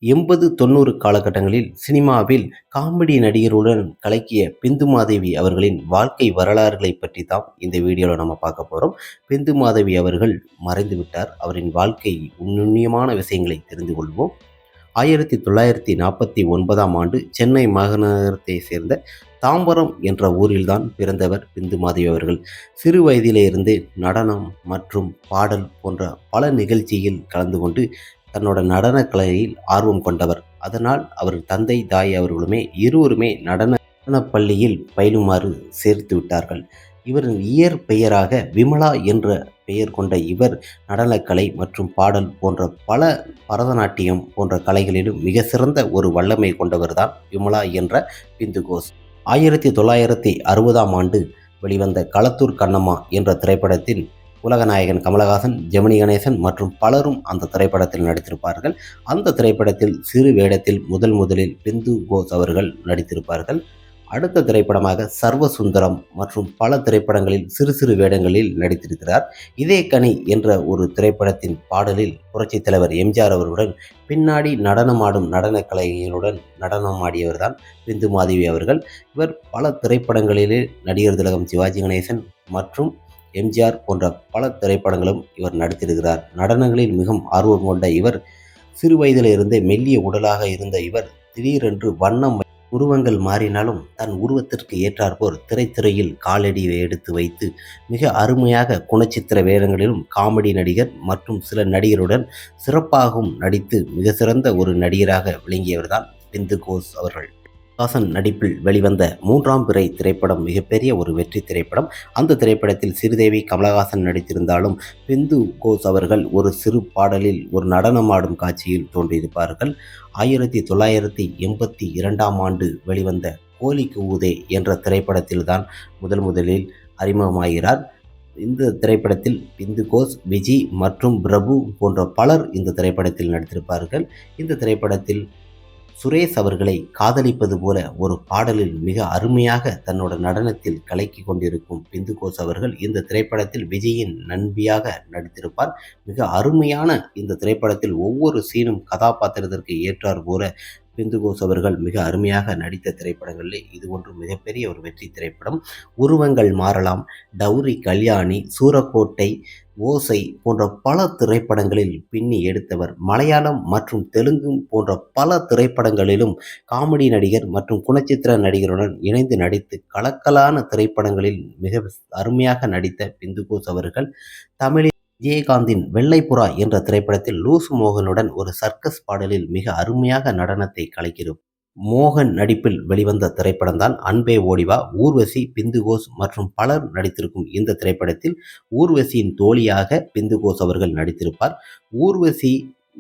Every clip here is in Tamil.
80, 90 காலகட்டங்களில் சினிமாவில் காமெடி நடிகருடன் கலக்கிய பிந்து மாதேவி அவர்களின் வாழ்க்கை வரலாறுகளை பற்றி தான் இந்த வீடியோவில் நம்ம பார்க்க போகிறோம். பிந்து மாதேவி அவர்கள் மறைந்து விட்டார். அவரின் வாழ்க்கை நுண்ணியமான விஷயங்களை தெரிந்து கொள்வோம். 1949ஆம் ஆண்டு சென்னை மாநகரத்தை சேர்ந்த தாம்பரம் என்ற ஊரில்தான் பிறந்தவர் பிந்து மாதேவி அவர்கள். சிறு வயதிலிருந்து நடனம் மற்றும் பாடல் போன்ற பல நிகழ்ச்சியில் கலந்து கொண்டு தன்னோட நடனக் கலையில் ஆர்வம் கொண்டவர். அதனால் அவர் தந்தை தாய் அவர்களுமே இருவருமே நடனப் பள்ளியில் பயிலுமாறு சேர்த்து விட்டார்கள். இவரின் இயற்பெயராக விமலா என்ற பெயர் கொண்ட இவர் நடனக்கலை மற்றும் பாடல் போன்ற பல பரதநாட்டியம் போன்ற கலைகளிலும் மிக சிறந்த ஒரு வல்லமை கொண்டவர்தான் விமலா என்ற பிந்து கோஷ். 1960ஆம் ஆண்டு வெளிவந்த களத்தூர் கண்ணம்மா என்ற திரைப்படத்தில் உலகநாயகன் கமலஹாசன், ஜெமினி கணேசன் மற்றும் பலரும் அந்த திரைப்படத்தில் நடித்திருப்பார்கள். அந்த திரைப்படத்தில் சிறு வேடத்தில் முதலில் பிந்து கோஷ் அவர்கள் நடித்திருப்பார்கள். அடுத்த திரைப்படமாக சர்வசுந்தரம் மற்றும் பல திரைப்படங்களில் சிறு சிறு வேடங்களில் நடித்திருக்கிறார். இதே கனி என்ற ஒரு திரைப்படத்தின் பாடலில் புரட்சித் தலைவர் எம்ஜிஆர் அவர்களுடன் பின்னாடி நடனமாடும் நடன கலைஞர்களுடன் நடனமாடியவர்தான் பிந்து மாதேவி அவர்கள். இவர் பல திரைப்படங்களிலே நடிகர் திலகம் சிவாஜி கணேசன் மற்றும் எம்ஜிஆர் போன்ற பல திரைப்படங்களும் இவர் நடித்திருக்கிறார். நடனங்களில் மிகவும் ஆர்வம் கொண்ட இவர் சிறு வயதிலிருந்தே மெல்லிய உடலாக இருந்த இவர் திடீரென்று வண்ணம் உருவங்கள் மாறினாலும் தன் உருவத்திற்கு ஏற்றாற்போல் திரைத்துறையில் காலடி எடுத்து வைத்து மிக அருமையாக குணச்சித்திர வேடங்களிலும் காமெடி நடிகர் மற்றும் சில நடிகருடன் சிறப்பாகவும் நடித்து மிக சிறந்த ஒரு நடிகராக விளங்கியவர்தான் பிந்து கோஷ் அவர்கள். கமலஹாசன் நடிப்பில் வெளிவந்த 3ஆம் பிறை திரைப்படம் மிகப்பெரிய ஒரு வெற்றி திரைப்படம். அந்த திரைப்படத்தில் ஸ்ரீதேவி, கமலஹாசன் நடித்திருந்தாலும் பிந்து கோஷ் அவர்கள் ஒரு சிறு பாடலில் ஒரு நடனமாடும் காட்சியில் தோன்றியிருப்பார்கள். 1982ஆம் ஆண்டு வெளிவந்த கோலி கூவுதே என்ற திரைப்படத்தில்தான் முதலில் அறிமுகமாகிறார். இந்த திரைப்படத்தில் பிந்து கோஷ், விஜி மற்றும் பிரபு போன்ற பலர் இந்த திரைப்படத்தில் நடித்திருப்பார்கள். இந்த திரைப்படத்தில் சுரேஷ் அவர்களை காதலிப்பது போல ஒரு பாடலில் மிக அருமையாக தன்னோட நடனத்தில் கலக்கி கொண்டிருக்கும் பிந்து கோஷ் அவர்கள் இந்த திரைப்படத்தில் விஜயின் நண்பியாக நடித்திருப்பார். மிக அருமையான இந்த திரைப்படத்தில் ஒவ்வொரு சீனும் கதாபாத்திரத்திற்கு ஏற்றார் போல பிந்து கோஷ் அவர்கள் மிக அருமையாக நடித்த திரைப்படங்களில் இது ஒன்று மிகப்பெரிய ஒரு வெற்றி திரைப்படம். உருவங்கள் மாறலாம், டௌரி கல்யாணி, சூரக்கோட்டை, ஓசை போன்ற பல திரைப்படங்களில் பின்னி எடுத்தவர். மலையாளம் மற்றும் தெலுங்கு போன்ற பல திரைப்படங்களிலும் காமெடி நடிகர் மற்றும் குணச்சித்திர நடிகருடன் இணைந்து நடித்து கலக்கலான திரைப்படங்களில் மிக அருமையாக நடித்த பிந்து கோஷ் அவர்கள் தமிழில் விஜயகாந்தின் வெள்ளைப்புறா என்ற திரைப்படத்தில் லூசு மோகனுடன் ஒரு சர்க்கஸ் பாடலில் மிக அருமையாக நடனத்தை கலக்கியிருப்பார். மோகன் நடிப்பில் வெளிவந்த திரைப்படம்தான் அன்பே ஓடிவா. ஊர்வசி, பிந்து கோஷ் மற்றும் பலர் நடித்திருக்கும் இந்த திரைப்படத்தில் ஊர்வசியின் தோழியாக பிந்து கோஷ் அவர்கள் நடித்திருப்பார். ஊர்வசி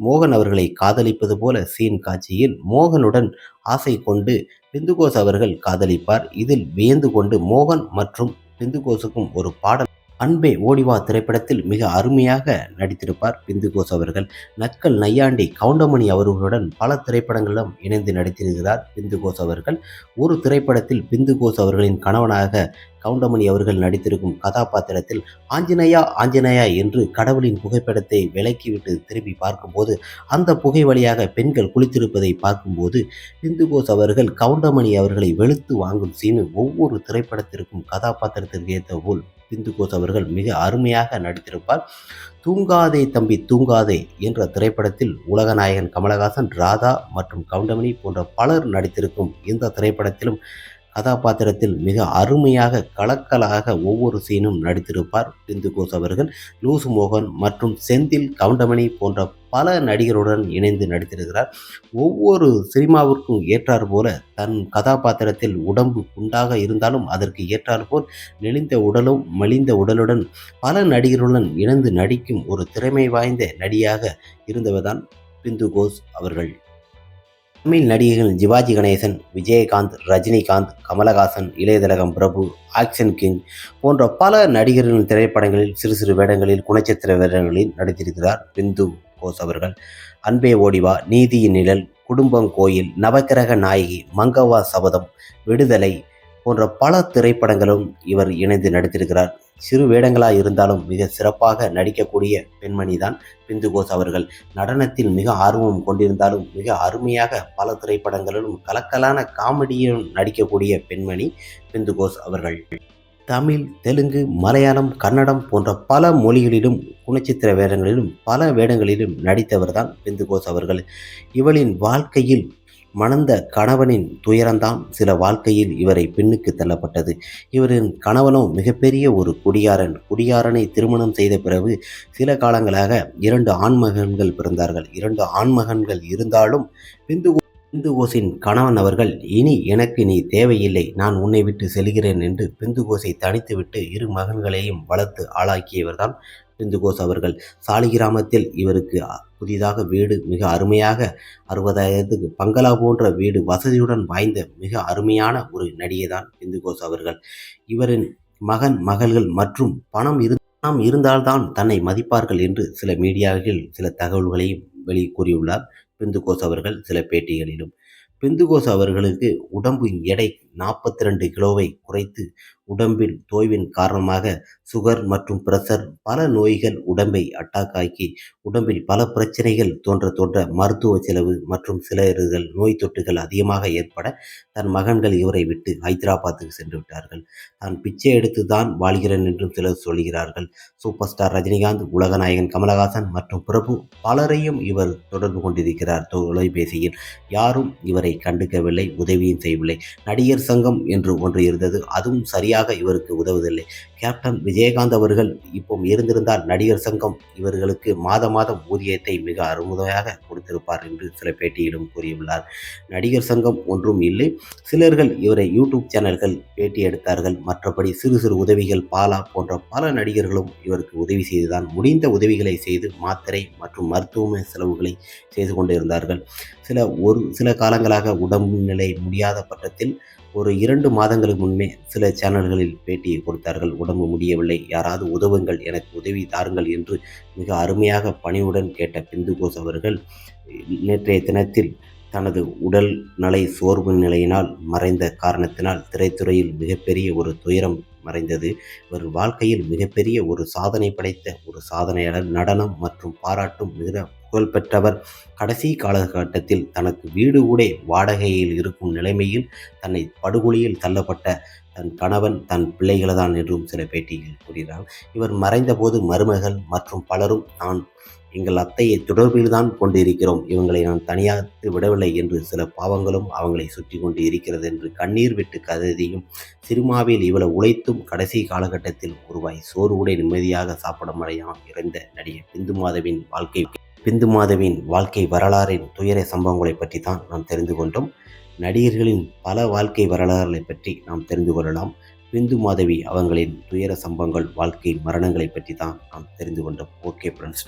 மோகன் அவர்களை காதலிப்பது போல சீன் காட்சியில் மோகனுடன் ஆசை கொண்டு பிந்து கோஷ் அவர்கள் காதலிப்பார். இதில் வியந்து கொண்டு மோகன் மற்றும் பிந்து கோஷுக்கும் ஒரு பாடல் அன்பே ஓடிவா திரைப்படத்தில் மிக அருமையாக நடித்திருப்பார் பிந்து கோஷ் அவர்கள். நக்கல் நையாண்டி கவுண்டமணி அவர்களுடன் பல திரைப்படங்களிலும் இணைந்து நடித்திருக்கிறார் பிந்து கோஷ் அவர்கள். ஒரு திரைப்படத்தில் பிந்து கோஷ் அவர்களின் கணவனாக கவுண்டமணி அவர்கள் நடித்திருக்கும் கதாபாத்திரத்தில் ஆஞ்சநேயா ஆஞ்சநேயா என்று கடவுளின் புகைப்படத்தை விலக்கிவிட்டு திரும்பி பார்க்கும்போது அந்த புகை வழியாக பெண்கள் குளித்திருப்பதை பார்க்கும்போது பிந்து கோஷ் அவர்கள் கவுண்டமணி அவர்களை வெளுத்து வாங்கும் சீனு ஒவ்வொரு திரைப்படத்திற்கும் கதாபாத்திரத்திற்கு ஏற்ற போல் பிந்து கோஷ் அவர்கள் மிக அருமையாக நடித்திருப்பார். தூங்காதே தம்பி தூங்காதே என்ற திரைப்படத்தில் உலகநாயகன் கமலஹாசன், ராதா மற்றும் கவுண்டமணி போன்ற பலர் நடித்திருக்கும் இந்த திரைப்படத்திலும் கதாபாத்திரத்தில் மிக அருமையாக கலக்கலாக ஒவ்வொரு சீனும் நடித்திருப்பார் பிந்து கோஷ் அவர்கள். லூசு மோகன் மற்றும் செந்தில், கவுண்டமணி போன்ற பல நடிகருடன் இணைந்து நடித்திருக்கிறார். ஒவ்வொரு சினிமாவிற்கும் ஏற்றார் போல தன் கதாபாத்திரத்தில் உடம்பு குண்டாக இருந்தாலும் அதற்கு ஏற்றாற்போல் நெளிந்த உடலும் மலிந்த உடலுடன் பல நடிகருடன் இணைந்து நடிக்கும் ஒரு திறமை வாய்ந்த நடிகையாக இருந்தவர்தான் பிந்து கோஷ் அவர்கள். தமிழ் நடிகர்கள் சிவாஜி கணேசன், விஜயகாந்த், ரஜினிகாந்த், கமலஹாசன், இளையதிலகம் பிரபு, ஆக்ஷன் கிங் போன்ற பல நடிகர்களின் திரைப்படங்களில் சிறு சிறு வேடங்களில் குணச்சித்திர வேடங்களில் நடித்திருக்கிறார் பிந்து கோஷ் அவர்கள். அன்பே ஓடிவா, நீதியின் நிழல், குடும்பம் கோயில், நவக்கிரக நாயகி, மங்கவா சபதம், விடுதலை போன்ற பல திரைப்படங்களும் இவர் இணைந்து நடித்திருக்கிறார். சிறு வேடங்களாக இருந்தாலும் மிக சிறப்பாக நடிக்கக்கூடிய பெண்மணி தான் பிந்து கோஷ் அவர்கள். நடனத்தில் மிக ஆர்வம் கொண்டிருந்தாலும் மிக அருமையாக பல திரைப்படங்களிலும் கலக்கலான காமெடியும் நடிக்கக்கூடிய பெண்மணி பிந்து கோஷ் அவர்கள். தமிழ், தெலுங்கு, மலையாளம், கன்னடம் போன்ற பல மொழிகளிலும் குணச்சித்திர வேடங்களிலும் பல வேடங்களிலும் நடித்தவர் தான் பிந்து கோஷ் அவர்கள். இவளின் வாழ்க்கையில் மணந்த கணவனின் துயரம்தான் சில வாழ்க்கையில் இவரை பின்னுக்கு தள்ளப்பட்டது. இவரின் கணவனோ மிகப்பெரிய ஒரு குடியாரன். குடியாரனை திருமணம் செய்த பிறகு சில காலங்களாக 2 ஆண்மகன்கள் பிறந்தார்கள். 2 ஆண்மகன்கள் இருந்தாலும் பிந்து கோஷின் கணவன் அவர்கள், இனி எனக்கு நீ தேவையில்லை, நான் உன்னை விட்டு செல்கிறேன் என்று பிந்து கோஷை தனித்துவிட்டு 2 மகன்களையும் வளர்த்து ஆளாக்கியவர்தான் பிந்து கோஷ் அவர்கள். சாலிகிராமத்தில் இவருக்கு புதிதாக வீடு மிக அருமையாக 60,000க்கு பங்களா போன்ற வீடு வசதியுடன் வாய்ந்த மிக அருமையான ஒரு நடிகை தான் பிந்து கோஷ் அவர்கள். இவரின் மகன் மகள்கள் மற்றும் பணம் இருந்தால்தான் தன்னை மதிப்பார்கள் என்று சில மீடியாவில் சில தகவல்களையும் கூறியுள்ளார் பிந்து கோஷ் அவர்கள் சில பேட்டிகளிலும். பிந்து கோஷ் அவர்களுக்கு உடம்பு எடை 42 கிலோவை குறைத்து உடம்பின் தோய்வின் காரணமாக சுகர் மற்றும் பிரஷர் பல நோய்கள் உடம்பை அட்டாக் ஆக்கி உடம்பில் பல பிரச்சனைகள் தோன்ற மருத்துவ செலவு மற்றும் சிலர்கள் நோய் தொற்றுகள் அதிகமாக ஏற்பட தன் மகன்கள் இவரை விட்டு ஹைதராபாத்துக்கு சென்று விட்டார்கள். தான் பிச்சை எடுத்து தான் வாழ்கிறேன் என்றும் சிலர் சொல்கிறார்கள். சூப்பர் ஸ்டார் ரஜினிகாந்த், உலகநாயகன் கமலஹாசன் மற்றும் பிரபு பலரையும் இவர் தொடர்பு கொண்டிருக்கிறார் தொலைபேசியில். யாரும் இவரை கண்டுக்கவில்லை, உதவியும் செய்யவில்லை. நடிகர் சங்கம் என்று ஒன்று இருந்தது, அதுவும் சரியாக இவருக்கு உதவுவதில்லை. கேப்டன் விஜயகாந்த் அவர்கள் இப்போ இருந்திருந்தால் நடிகர் சங்கம் இவர்களுக்கு மாதம் ஊதியத்தை மிக அருமையாக கொடுத்திருப்பார் என்று சில பேட்டியிலும் கூறியுள்ளார். நடிகர் சங்கம் ஒன்றும் இல்லை. சிலர்கள் இவரை யூடியூப் சேனல்கள் பேட்டி எடுத்தார்கள். மற்றபடி சிறு சிறு உதவிகள் பாலா போன்ற பல நடிகர்களும் இவருக்கு உதவி செய்துதான் முடிந்த உதவிகளை செய்து மாத்திரை மற்றும் மருத்துவ செலவுகளை செய்து கொண்டிருந்தார்கள். சில காலங்களாக உடம்பு நிலை முடியாத பட்சத்தில் ஒரு 2 மாதங்களுக்கு முன்பே சில சேனல்களில் பேட்டி கொடுத்தார்கள். உடம்பு முடியவில்லை, யாராவது உதவுங்கள், எனக்கு உதவி தாருங்கள் என்று மிக அருமையாக பணிவுடன் கேட்ட பிந்து கோஷ் அவர்கள் நேற்றைய தினத்தில் தனது உடல் நலை சோர்வு நிலையினால் மறைந்த காரணத்தினால் திரைத்துறையில் மிகப்பெரிய ஒரு துயரம் மறைந்தது. இவர் வாழ்க்கையில் மிகப்பெரிய ஒரு சாதனை படைத்த ஒரு சாதனையாளர். நடனம் மற்றும் பாராட்டும் மிக புகழ்பெற்றவர். கடைசி காலகட்டத்தில் தனக்கு வீடு கூட வாடகையில் இருக்கும் நிலைமையில் தன்னை படுகொலியில் தள்ளப்பட்ட தன் கணவன் தன் பிள்ளைகள்தான் என்றும் சில பேட்டியில் கூறுகிறார். இவர் மறைந்தபோது மருமகள் மற்றும் பலரும் நான் எங்கள் அத்தையை தொடர்பில்தான் கொண்டிருக்கிறோம், இவங்களை நான் தனியாக விடவில்லை என்று சில பாவங்களும் அவங்களை சுற்றி கொண்டு இருக்கிறது என்று கண்ணீர் விட்டு கதறியும் சினிமாவில் இவ்வளவு உழைத்தும் கடைசி காலகட்டத்தில் ஒருவாய் சோறு கூட நிம்மதியாக சாப்பிட முடியாமல் இறந்த நடிகை பிந்து மாதவின் வாழ்க்கை வரலாறின் துயர சம்பவங்களை பற்றி தான் நாம் தெரிந்து கொண்டோம். நடிகர்களின் பல வாழ்க்கை வரலாறுகளை பற்றி நாம் தெரிந்து கொள்ளலாம். பிந்து மாதவி அவங்களின் துயர சம்பவங்கள், வாழ்க்கை மரணங்களை பற்றி தான் நாம் தெரிந்து கொண்டோம். Okay friends.